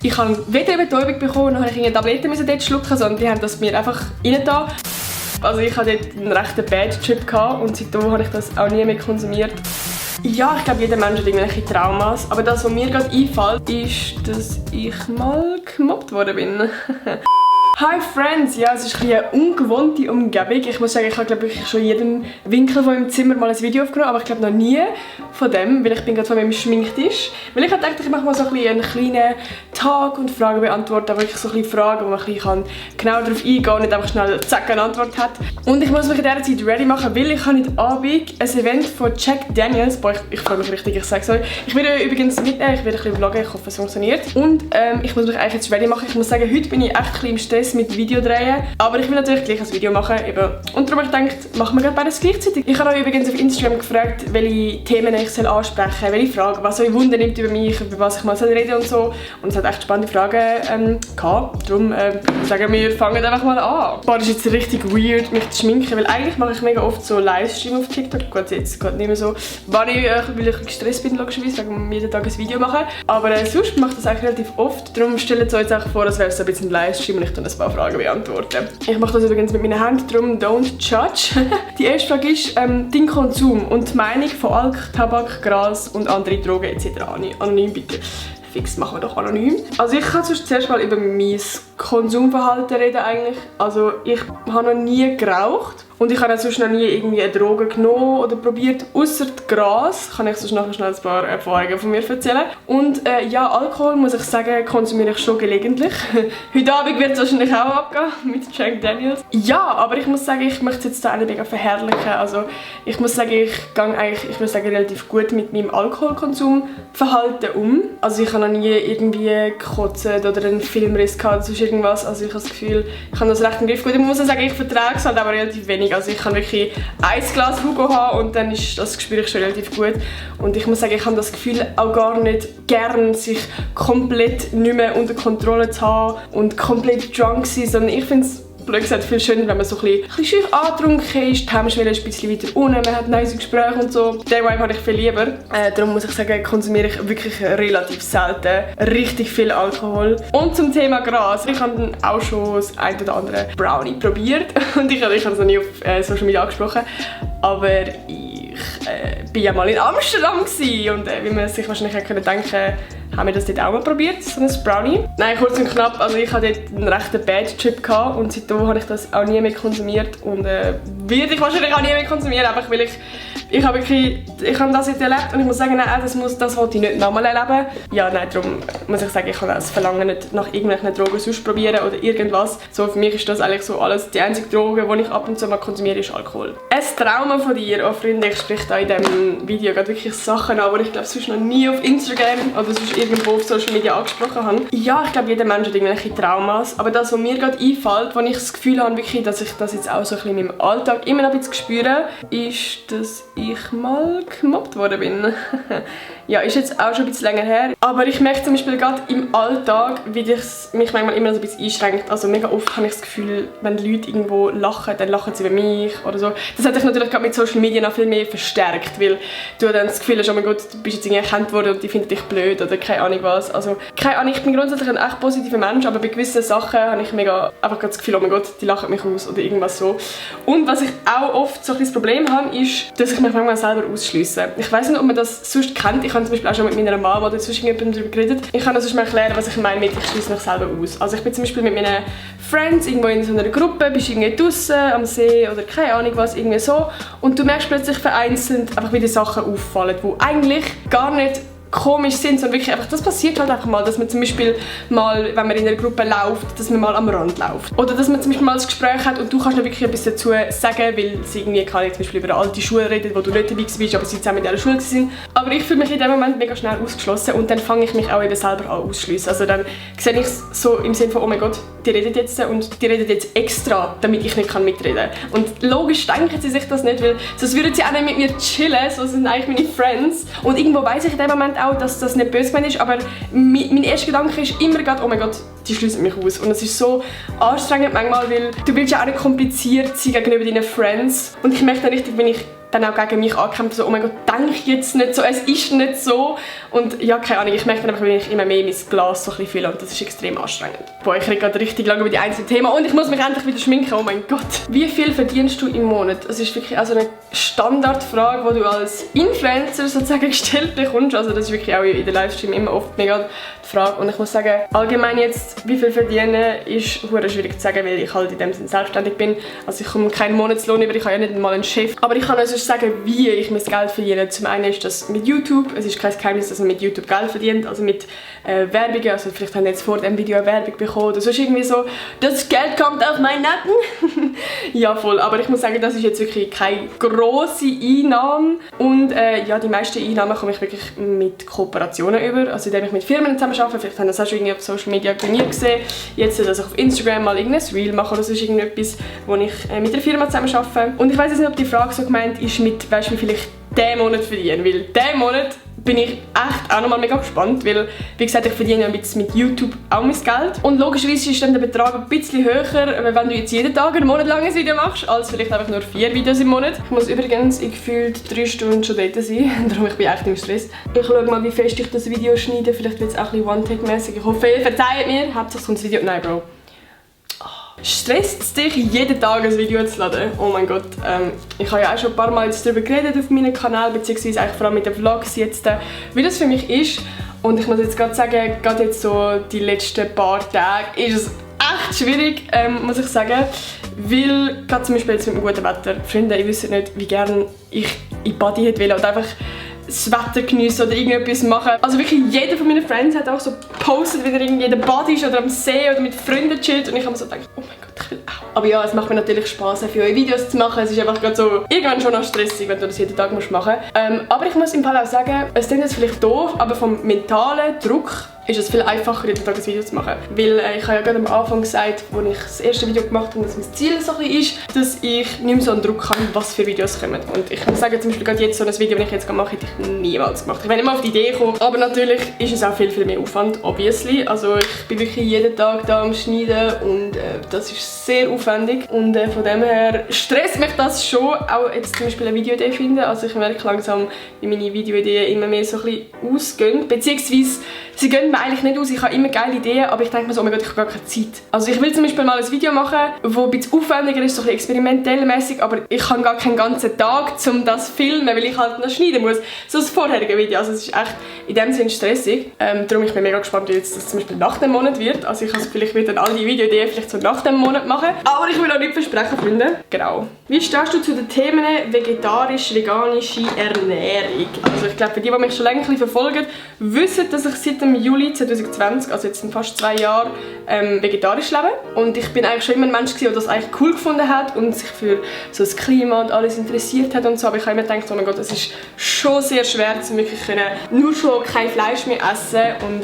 Ich habe weder eine Betäubung bekommen, noch musste ich Tabletten dort schlucken, sondern die haben das mir einfach reingetan. Also ich hatte dort einen rechten Bad-Trip und seitdem habe ich das auch nie mehr konsumiert. Ja, ich glaube, jeder Mensch hat irgendwelche Traumas. Aber das, was mir gerade einfällt, ist, dass ich mal gemobbt worden bin. Hi Friends! Ja, es ist eine ungewohnte Umgebung. Ich muss sagen, ich habe glaube ich schon in jedem Winkel von meinem Zimmer mal ein Video aufgenommen, aber ich glaube noch nie von dem, weil ich bin gerade von meinem Schminktisch. Weil ich dachte, ich mache mal so einen kleinen Tag und Fragen beantworten, aber wirklich so ein bisschen Fragen, wo man ein bisschen genau darauf eingehen kann und nicht einfach schnell zack eine Antwort hat. Und ich muss mich in dieser Zeit ready machen, weil ich habe heute Abend ein Event von Jack Daniels. Boah, ich freue mich richtig, ich sage es euch. Ich werde übrigens mitnehmen, ich werde ein bisschen vloggen, ich hoffe es funktioniert. Und ich muss mich eigentlich jetzt ready machen. Ich muss sagen, heute bin ich echt ein bisschen im Stress mit Video drehen, aber ich will natürlich gleich ein Video machen. Eben. Und darum habe ich gedacht, machen wir gerade beides gleichzeitig. Ich habe euch übrigens auf Instagram gefragt, welche Themen ich ansprechen soll, welche Fragen, was euch Wunder nimmt über mich, über was ich mal reden und so. Und es hat echt spannende Fragen gehabt. Darum sagen wir, fangen einfach mal an. Boah, das ist jetzt richtig weird, mich zu schminken, weil eigentlich mache ich mega oft so Livestream auf TikTok. Gut, jetzt geht nicht mehr so. Weil ich gestresst bin, logischerweise, wegen jeden Tag ein Video machen. Aber sonst mache ich das eigentlich relativ oft. Darum stellt es euch jetzt auch vor, als wäre es so ein bisschen ein Livestream und ich dann ein paar Fragen beantworten. Ich mache das übrigens mit meinen Händen, darum don't judge. Die erste Frage ist dein Konsum und die Meinung von Alk, Tabak, Gras und andere Drogen etc. Anonym bitte. Fix, machen wir doch anonym. Also ich kann sonst zuerst mal über mein Konsumverhalten reden eigentlich. Also ich habe noch nie geraucht. Und ich habe auch sonst noch nie irgendwie eine Droge genommen oder probiert, außer Gras. Kann ich sonst nachher schnell ein paar Erfahrungen von mir erzählen. Und ja, Alkohol, muss ich sagen, konsumiere ich schon gelegentlich. Heute Abend wird es wahrscheinlich auch abgehen mit Jack Daniels. Ja, aber ich muss sagen, ich möchte es jetzt da nicht mega verherrlichen. Also ich muss sagen, ich gehe eigentlich, ich würde sagen, relativ gut mit meinem Alkoholkonsumverhalten um. Also ich habe noch nie irgendwie gekotzt oder einen Filmriss gehabt oder sonst irgendwas. Also ich habe das Gefühl, ich habe das recht im Griff. Gut, ich muss sagen, ich vertrage es halt aber relativ wenig. Also ich kann wirklich ein Glas Hugo haben und dann ist das spüre ich schon relativ gut. Und ich muss sagen, ich habe das Gefühl auch gar nicht gern, sich komplett nicht mehr unter Kontrolle zu haben und komplett drunk zu sein, sondern ich finde es blöd gesagt viel schöner, wenn man so ein bisschen schön angetrunken ist, die Hemmschwelle ist ein bisschen weiter unten, man hat nice Gespräche und so. Den Vibe habe ich viel lieber. Darum muss ich sagen, konsumiere ich wirklich relativ selten richtig viel Alkohol. Und zum Thema Gras. Ich habe dann auch schon das ein oder andere Brownie probiert und ich habe es noch nie auf Social Media angesprochen, aber ich war ja mal in Amsterdam gewesen und wie man sich wahrscheinlich denken konnte, haben wir das dort auch mal probiert, so ein Brownie. Nein, kurz und knapp, also ich hatte dort einen rechten Bad-Trip und seitdem habe ich das auch nie mehr konsumiert und werde ich wahrscheinlich auch nie mehr konsumieren, einfach weil ich habe das jetzt erlebt und ich muss sagen, nein, das wollte ich nicht nochmal erleben. Ja, nein, darum muss ich sagen, ich kann das Verlangen nicht nach irgendwelchen Drogen sonst probieren oder irgendwas. So, für mich ist das eigentlich so alles, die einzige Droge, die ich ab und zu mal konsumiere, ist Alkohol. Ein Trauma von dir, oh Freunde, ich spreche da in diesem Video gerade wirklich Sachen an, aber ich glaube sonst noch nie auf Instagram oder sonst irgendwo auf Social Media angesprochen habe. Ja, ich glaube, jeder Mensch hat irgendwelche Traumas, aber das, was mir gerade einfällt, wo ich das Gefühl habe, wirklich, dass ich das jetzt auch so ein bisschen in meinem Alltag immer noch ein bisschen spüre, ist, dass ich mal gemobbt worden bin. Ja, ist jetzt auch schon ein bisschen länger her. Aber ich merke zum Beispiel gerade im Alltag, wie das mich manchmal immer so ein bisschen einschränkt. Also mega oft habe ich das Gefühl, wenn die Leute irgendwo lachen, dann lachen sie über mich oder so. Das hat sich natürlich gerade mit Social Media noch viel mehr verstärkt, weil du dann das Gefühl hast, oh mein Gott, du bist jetzt irgendwie erkannt worden und die finden dich blöd oder keine Ahnung was. Also keine Ahnung, ich bin grundsätzlich ein echt positiver Mensch, aber bei gewissen Sachen habe ich mega einfach das Gefühl, oh mein Gott, die lachen mich aus oder irgendwas so. Und was ich auch oft so ein das Problem habe, ist, dass ich mich manchmal selber ausschliesse. Ich weiß nicht, ob man das sonst kennt. Ich habe zum Beispiel auch schon mit meiner Mama oder sonst irgendjemandem darüber geredet. Ich kann das sonst mal erklären, was ich meine mit, ich schließe mich selber aus. Also ich bin zum Beispiel mit meinen Friends irgendwo in so einer Gruppe, bist irgendwie draußen am See oder keine Ahnung was, irgendwie so. Und du merkst plötzlich vereinzelt einfach, wie die Sachen auffallen, die eigentlich gar nicht komisch sind, sondern wirklich einfach, das passiert halt einfach mal, dass man zum Beispiel mal, wenn man in einer Gruppe läuft, dass man mal am Rand läuft. Oder dass man zum Beispiel mal ein Gespräch hat und du kannst nicht wirklich etwas dazu sagen, weil sie irgendwie kann ich zum Beispiel über eine alte Schule reden, wo du nicht dabei warst, aber sie zusammen in dieser Schule waren. Aber ich fühle mich in dem Moment mega schnell ausgeschlossen und dann fange ich mich auch eben selber an ausschliessen. Also dann sehe ich es so im Sinne von, oh mein Gott, die redet jetzt und die redet jetzt extra, damit ich nicht mitreden kann. Und logisch denken sie sich das nicht, weil sonst würden sie auch nicht mit mir chillen, so sind eigentlich meine Friends. Und irgendwo weiss ich in dem Moment auch, dass das nicht böse gemeint ist, aber mein erster Gedanke ist immer gerade, oh mein Gott, die schließen mich aus. Und es ist so anstrengend manchmal, weil du willst ja auch nicht kompliziert sein gegenüber deinen Friends. Und ich merke dann richtig, wenn ich dann auch gegen mich angekämpft, so, oh mein Gott, denke jetzt nicht so, es ist nicht so. Und ja, keine Ahnung, ich merke dann einfach, wenn ich immer mehr mein Glas so ein bisschen fühle und das ist extrem anstrengend. Boah, ich rede gerade richtig lange über die einzelnen Themen und ich muss mich endlich wieder schminken, oh mein Gott. Wie viel verdienst du im Monat? Das ist wirklich also eine Standardfrage, die du als Influencer sozusagen gestellt bekommst. Also das ist wirklich auch in den Livestream immer oft mega die Frage. Und ich muss sagen, allgemein jetzt, wie viel verdienen, ist verdammt schwierig zu sagen, weil ich halt in dem Sinne selbstständig bin. Also ich komme keinen Monatslohn über, ich habe ja nicht mal einen Chef. Aber ich kann also sagen, wie ich mein Geld verdiene. Zum einen ist das mit YouTube. Es ist kein Geheimnis, dass man mit YouTube Geld verdient. Also mit Werbungen. Also vielleicht haben jetzt vor dem Video eine Werbung bekommen oder sonst irgendwie so. Das Geld kommt auf meinen Nacken. Ja, voll. Aber ich muss sagen, das ist jetzt wirklich keine grosse Einnahme. Und ja, die meisten Einnahmen komme ich wirklich mit Kooperationen über. Also indem ich mit Firmen zusammen arbeite. Vielleicht haben das auch schon irgendwie auf Social Media bei mir gesehen. Jetzt, dass ich auf Instagram mal irgendein Reel mache oder sonst irgendetwas, wo ich mit der Firma zusammen arbeite. Und ich weiss jetzt nicht, ob die Frage so gemeint ist mit, weißt du, wie viel ich diesen Monat verdiene. Weil diesen Monat bin ich echt auch nochmal mega gespannt, weil, wie gesagt, ich verdiene ja mit YouTube auch mein Geld. Und logischerweise ist dann der Betrag ein bisschen höher, wenn du jetzt jeden Tag ein monatlanges Video machst, als vielleicht einfach nur 4 Videos im Monat. Ich muss übrigens in gefühlt 3 Stunden schon dort sein, darum ich bin echt im Stress. Ich schaue mal, wie fest ich das Video schneide, vielleicht wird es auch ein bisschen One-Take-mäßig. Ich hoffe, ihr verzeiht mir, hauptsächlich kommt das Video... Nein, Bro. Stresst es dich, jeden Tag ein Video zu laden? Oh mein Gott. Ich habe ja auch schon ein paar Mal jetzt darüber geredet auf meinem Kanal, beziehungsweise eigentlich vor allem mit den Vlogs jetzt, wie das für mich ist. Und ich muss jetzt gerade sagen, gerade jetzt so die letzten paar Tage ist es echt schwierig, muss ich sagen. Weil, gerade zum Beispiel jetzt mit dem guten Wetter, Freunde, ich wüsste nicht, wie gerne ich in die Body hätte wollen oder einfach das Wetter geniessen oder irgendetwas machen. Also wirklich jeder von meinen Friends hat auch so gepostet, wie er irgendwie in der Body ist oder am See oder mit Freunden chillt und ich habe mir so gedacht, oh mein Gott, ich will auch. Aber ja, es macht mir natürlich Spaß, für euch Videos zu machen. Es ist einfach gerade so irgendwann schon noch stressig, wenn du das jeden Tag machen musst. Aber ich muss im Fall auch sagen, es klingt jetzt vielleicht doof, aber vom mentalen Druck ist es viel einfacher, jeden Tag ein Video zu machen. Weil ich habe ja gerade am Anfang gesagt, als ich das erste Video gemacht habe, dass mein Ziel so ein bisschen ist, dass ich nicht mehr so einen Druck habe, was für Videos kommen. Und ich muss sagen, zum Beispiel gerade jetzt so ein Video, das ich jetzt mache, hätte ich niemals gemacht. Ich wäre nicht mal auf die Idee gekommen. Aber natürlich ist es auch viel mehr Aufwand, obviously. Also ich bin wirklich jeden Tag da am Schneiden und das ist sehr aufwendig. Und von dem her stresst mich das schon, auch jetzt zum Beispiel eine Videoidee finden. Also ich merke langsam, wie meine Videoideen immer mehr so ein bisschen ausgehen. Beziehungsweise sie gehen mir eigentlich nicht aus, ich habe immer geile Ideen, aber ich denke mir so, oh mein Gott, ich habe gar keine Zeit. Also ich will zum Beispiel mal ein Video machen, das ein bisschen aufwendiger ist, so ein bisschen experimentell mäßig, aber ich habe gar keinen ganzen Tag, um das zu filmen, weil ich halt noch schneiden muss. So das vorherige Video, also es ist echt in dem Sinne stressig. Darum bin ich mega gespannt, wie jetzt das zum Beispiel nach dem Monat wird. Also ich habe das Gefühl, ich werde dann all die Videoideen vielleicht so nach dem Monat machen. Aber ich will auch nicht versprechen, Freunde. Genau. Wie stehst du zu den Themen vegetarisch-veganische Ernährung? Also ich glaube, für die mich schon länger verfolgen, wissen, dass ich seit dem Juli 2020, also jetzt in fast 2 Jahren, vegetarisch lebe. Und ich bin eigentlich schon immer ein Mensch gewesen, der das eigentlich cool gefunden hat und sich für so das Klima und alles interessiert hat und so. Aber ich habe immer gedacht, oh mein Gott, es ist schon sehr schwer, zu wirklich nur schon kein Fleisch mehr essen. Und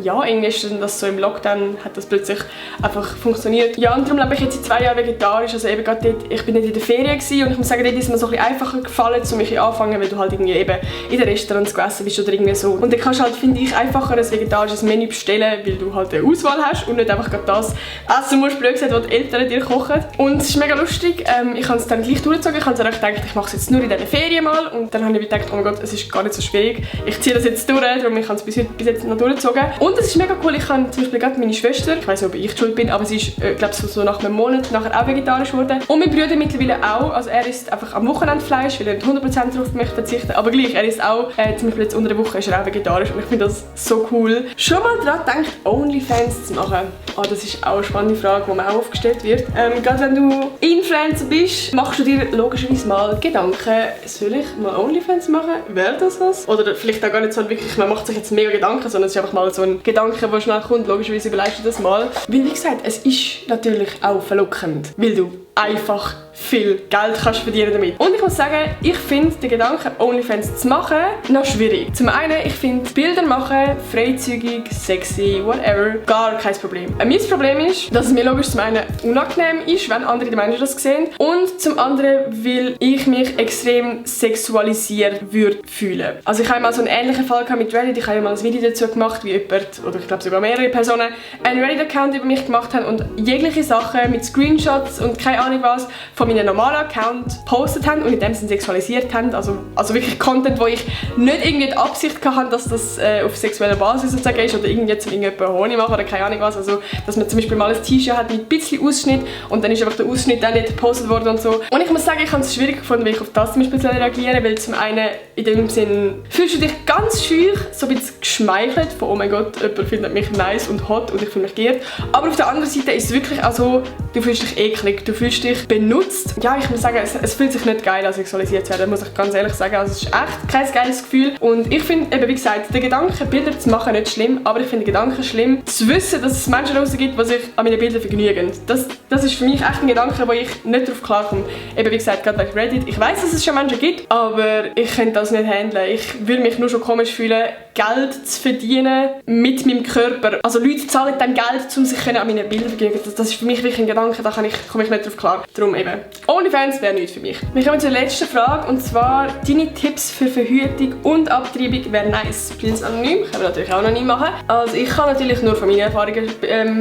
ja, irgendwie ist das so im Lockdown, hat das plötzlich einfach funktioniert. Ja, und darum lebe ich jetzt seit 2 Jahren vegetarisch. Also eben gerade dort, ich bin nicht in der Ferien gewesen und ich muss sagen, dort ist mir so ein bisschen einfacher gefallen, um mich anfangen, weil du halt irgendwie eben in den Restaurants gegessen bist oder irgendwie so. Und dann kannst du halt, finde ich, einfacher ein vegetarisches Menü bestellen, weil du halt eine Auswahl hast und nicht einfach das essen musst, blöd gesagt, was die Eltern dir kochen. Und es ist mega lustig. Ich habe es dann gleich durchgezogen. Ich habe dann gedacht, ich mache es jetzt nur in dieser Ferien mal. Und dann habe ich gedacht, oh mein Gott, es ist gar nicht so schwierig. Ich ziehe das jetzt durch, darum ich habe es bis jetzt noch durchgezogen. Und es ist mega cool. Ich habe zum Beispiel gerade meine Schwester, ich weiß nicht, ob ich schuld bin, aber sie ist, glaube ich, so nach einem Monat nachher auch vegetarisch geworden. Und mein Bruder mittlerweile auch. Also er isst einfach am Wochenende Fleisch, weil er nicht 100% darauf möchte verzichten. Aber gleich, er isst auch, zum Beispiel jetzt unter der Woche ist er auch vegetarisch. Und ich finde das so cool. Schon mal daran gedacht, OnlyFans zu machen? Oh, das ist auch eine spannende Frage, die mir auch aufgestellt wird. Gerade wenn du Influencer bist, machst du dir logischerweise mal Gedanken, soll ich mal OnlyFans machen? Wäre das was? Oder vielleicht auch gar nicht so wirklich, man macht sich jetzt mega Gedanken, sondern es ist einfach mal so ein Gedanke, der schnell kommt. Logischerweise überlegst du das mal. Weil wie gesagt, es ist natürlich auch verlockend, weil du einfach viel Geld kannst verdienen damit. Und ich muss sagen, ich finde den Gedanken, OnlyFans zu machen, noch schwierig. Zum einen, ich finde Bilder machen, freizügig, sexy, whatever, gar kein Problem. Mein Problem ist, dass es mir logisch zum einen unangenehm ist, wenn andere Menschen das sehen. Und zum anderen, weil ich mich extrem sexualisiert fühlen. Also ich habe mal so einen ähnlichen Fall mit Reddit. Ich habe mal ein Video dazu gemacht, wie jemand, oder ich glaube sogar mehrere Personen, einen Reddit-Account über mich gemacht haben und jegliche Sachen mit Screenshots und keine Ahnung was, von meinem normalen Account gepostet haben und in dem Sinne sexualisiert haben. Also wirklich Content, wo ich nicht irgendwie die Absicht hatte, dass das auf sexueller Basis sozusagen ist oder irgendwie zum irgendjemanden Honig machen oder keine Ahnung was. Also, dass man zum Beispiel mal ein T-Shirt hat mit ein bisschen Ausschnitt und dann ist einfach der Ausschnitt dann nicht gepostet worden und so. Und ich muss sagen, ich habe es schwierig gefunden, wie ich auf das zum Beispiel reagieren, weil zum einen in dem Sinn fühlst du dich ganz scheu, so ein bisschen geschmeichelt von oh mein Gott, jemand findet mich nice und hot und ich fühle mich geehrt. Aber auf der anderen Seite ist es wirklich auch so, du fühlst dich eklig, du fühlst dich benutzt. Ja, ich muss sagen, es fühlt sich nicht geil an, sexualisiert zu werden, muss ich ganz ehrlich sagen. Also es ist echt kein geiles Gefühl. Und ich finde, eben wie gesagt, der Gedanke, Bilder zu machen, nicht schlimm, aber ich finde den Gedanken schlimm, zu wissen, dass es Menschen draussen gibt, die sich an meinen Bildern vergnügen. Das ist für mich echt ein Gedanke, wo ich nicht drauf klarkomme. Eben wie gesagt, gerade bei Reddit. Ich weiss, dass es schon Menschen gibt, aber ich könnte das nicht handeln. Ich würde mich nur schon komisch fühlen, Geld zu verdienen mit meinem Körper. Also Leute zahlen dann Geld, um sich an meinen Bildern zu vergnügen. Das ist für mich wirklich ein Gedanke, da komme ich nicht drauf klar. Darum eben, OnlyFans wäre nichts für mich. Wir kommen zur letzten Frage, und zwar deine Tipps für Verhütung und Abtreibung wäre nice. Prinz anonym, können wir natürlich auch noch nie machen. Also ich kann natürlich nur von meinen Erfahrungen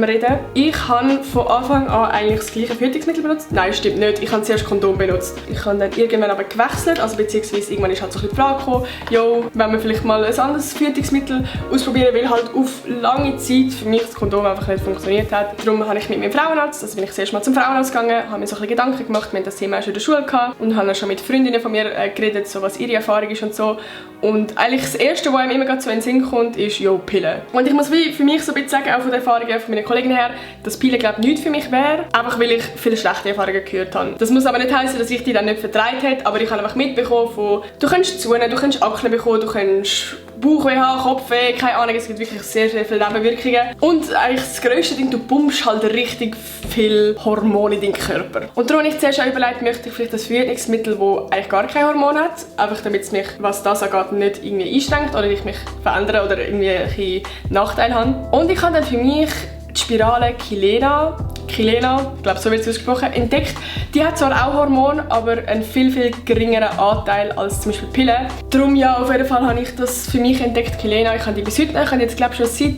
reden. Ich habe von Anfang an eigentlich das gleiche Verhütungsmittel benutzt. Nein, stimmt nicht. Ich habe zuerst Kondom benutzt. Ich habe dann irgendwann aber gewechselt, also beziehungsweise irgendwann ist halt so ein bisschen die Frage gekommen, jo, wenn man vielleicht mal ein anderes Verhütungsmittel ausprobieren will, halt auf lange Zeit für mich das Kondom einfach nicht funktioniert hat. Darum habe ich mit meinem Frauenarzt, also bin ich zuerst mal zum Frauenarzt gegangen, habe mir so ein bisschen Gedanken gemacht, wir haben das Thema auch schon in der Schule gehabt und habe dann schon mit Freundinnen von mir geredet, so was ihre Erfahrung ist und so. Und eigentlich das Erste, was einem immer so in den Sinn kommt, ist, jo, Pillen. Und ich muss wie für mich so ein bisschen sagen, auch von den Erfahrungen von meinen Kollegen her, dass Pillen, glaube ich, nichts für mich wäre, einfach weil ich viele schlechte Erfahrungen gehört habe. Das muss aber nicht heißen, dass ich die dann nicht vertreibt hätte, aber ich habe einfach mitbekommen von, du kannst zunehmen, du kannst Akne bekommen, du kannst Bauchweh haben, Kopfweh, keine Ahnung, es gibt wirklich sehr, sehr viele Nebenwirkungen. Und eigentlich das grösste Ding, du pumpst halt richtig viel Hormone in deinen Körper. Und darum habe ich zuerst auch überlegt, möchte ich vielleicht das Verhütungsmittel, das eigentlich gar kein Hormon hat, einfach damit es mich, was das angeht, nicht irgendwie einschränkt oder ich mich verändere oder irgendwie ein Nachteil habe. Und ich habe dann für mich die Spirale Kilena, ich glaube so wird es ausgesprochen, entdeckt. Die hat zwar auch Hormone, aber einen viel, viel geringeren Anteil als zum Beispiel Pillen. Darum ja, auf jeden Fall habe ich das für mich entdeckt, Kilena. Ich habe die bis heute, ich habe jetzt glaube schon seit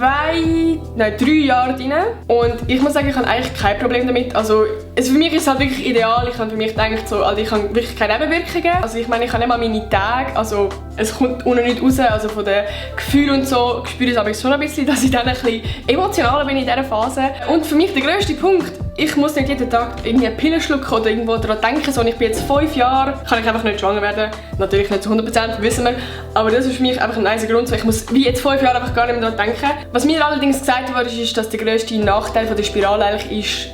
3 Jahren drin. Und ich muss sagen, ich habe eigentlich kein Problem damit. Also für mich ist es halt wirklich ideal. Ich habe für mich gedacht, so, also ich habe wirklich keine Nebenwirkungen. Also ich meine, ich habe nicht mal meine Tage, also es kommt unten nicht raus, also von den Gefühlen und so spüre ich es aber schon ein bisschen, dass ich dann ein bisschen emotionaler bin in dieser Phase. Und für mich der grösste Punkt, ich muss nicht jeden Tag irgendwie eine Pille schlucken oder irgendwo daran denken, so, ich bin jetzt 5 Jahre, kann ich einfach nicht schwanger werden. Natürlich nicht zu 100%, wissen wir, aber das ist für mich einfach ein nicer Grund, so, ich muss wie jetzt 5 Jahre einfach gar nicht mehr daran denken. Was mir allerdings gesagt wurde, ist, dass der grösste Nachteil von der Spirale eigentlich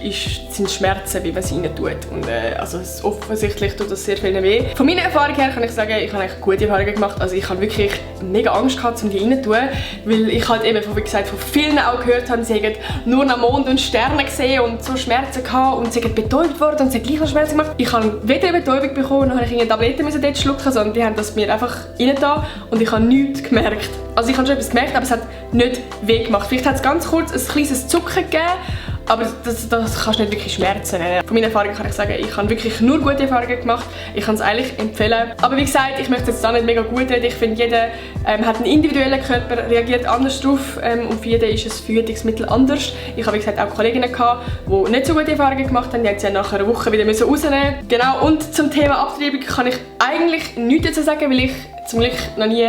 sind Schmerzen, wie man sie rein tut. Und also offensichtlich tut das sehr viel weh. Von meiner Erfahrung her kann ich sagen, ich habe eigentlich gute Erfahrungen gemacht. Also ich habe wirklich mega Angst gehabt, um die rein zu tun, weil ich halt eben, wie gesagt, von vielen auch gehört habe, sie hätten nur noch Mond und Sterne gesehen und so Schmerzen gehabt und sie sind betäubt worden und sie haben gleich noch Schmerzen gemacht. Ich habe weder eine Betäubung bekommen, noch habe ich Tabletten dort schlucken, sondern die haben das mir einfach reingetan und ich habe nichts gemerkt. Also ich habe schon etwas gemerkt, aber es hat nicht weh gemacht. Vielleicht hat es ganz kurz ein kleines Zucken gegeben, aber das kannst du nicht wirklich Schmerzen nennen. Von meiner Erfahrung kann ich sagen, ich habe wirklich nur gute Erfahrungen gemacht. Ich kann es eigentlich empfehlen. Aber wie gesagt, ich möchte jetzt da nicht mega gut reden. Ich finde, jeder hat einen individuellen Körper, reagiert anders drauf und für jeden ist das Verhütungsmittel anders. Ich habe wie gesagt auch Kolleginnen gehabt, die nicht so gute Erfahrungen gemacht haben. Die haben sie ja nach einer Woche wieder rausnehmen müssen. Genau, und zum Thema Abtreibung kann ich eigentlich nichts dazu sagen, weil ich zum Glück noch nie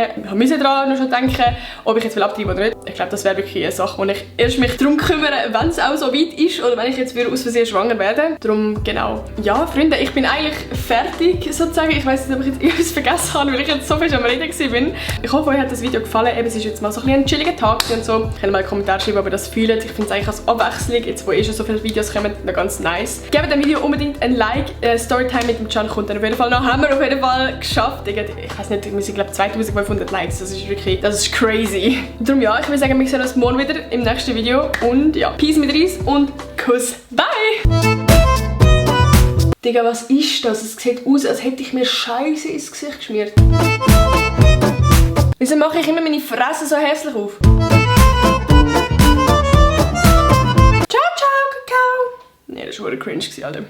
daran schon denken, ob ich jetzt abtreiben oder nicht. Ich glaube, das wäre wirklich eine Sache, wo ich erst mich darum kümmere, wenn es auch so weit ist oder wenn ich jetzt aus Versehen schwanger werde. Darum, genau. Ja, Freunde, ich bin eigentlich fertig sozusagen. Ich weiss nicht, ob ich jetzt irgendwas vergessen habe, weil ich jetzt so viel am Reden war. Ich hoffe, euch hat das Video gefallen. Eben, es ist jetzt mal so ein chilliger Tag und so. Könnt ihr mal in die Kommentare schreiben, ob ihr das fühlt. Ich finde es eigentlich als Abwechslung, jetzt wo schon so viele Videos kommen, noch ganz nice. Gebt dem Video unbedingt ein Like. Storytime mit dem Can kommt dann auf jeden Fall noch. Haben wir auf jeden Fall geschafft. Ich weiß nicht, ich glaube 2500 Likes. Das ist crazy. Darum ja, ich würde sagen, wir sehen uns morgen wieder im nächsten Video. Und ja, Peace mit Reis und Kuss. Bye! Digga, was ist das? Es sieht aus, als hätte ich mir Scheiße ins Gesicht geschmiert. Wieso mache ich immer meine Fresse so hässlich auf? Ciao, ciao, Kakao! Nee, das war cringe, Alter.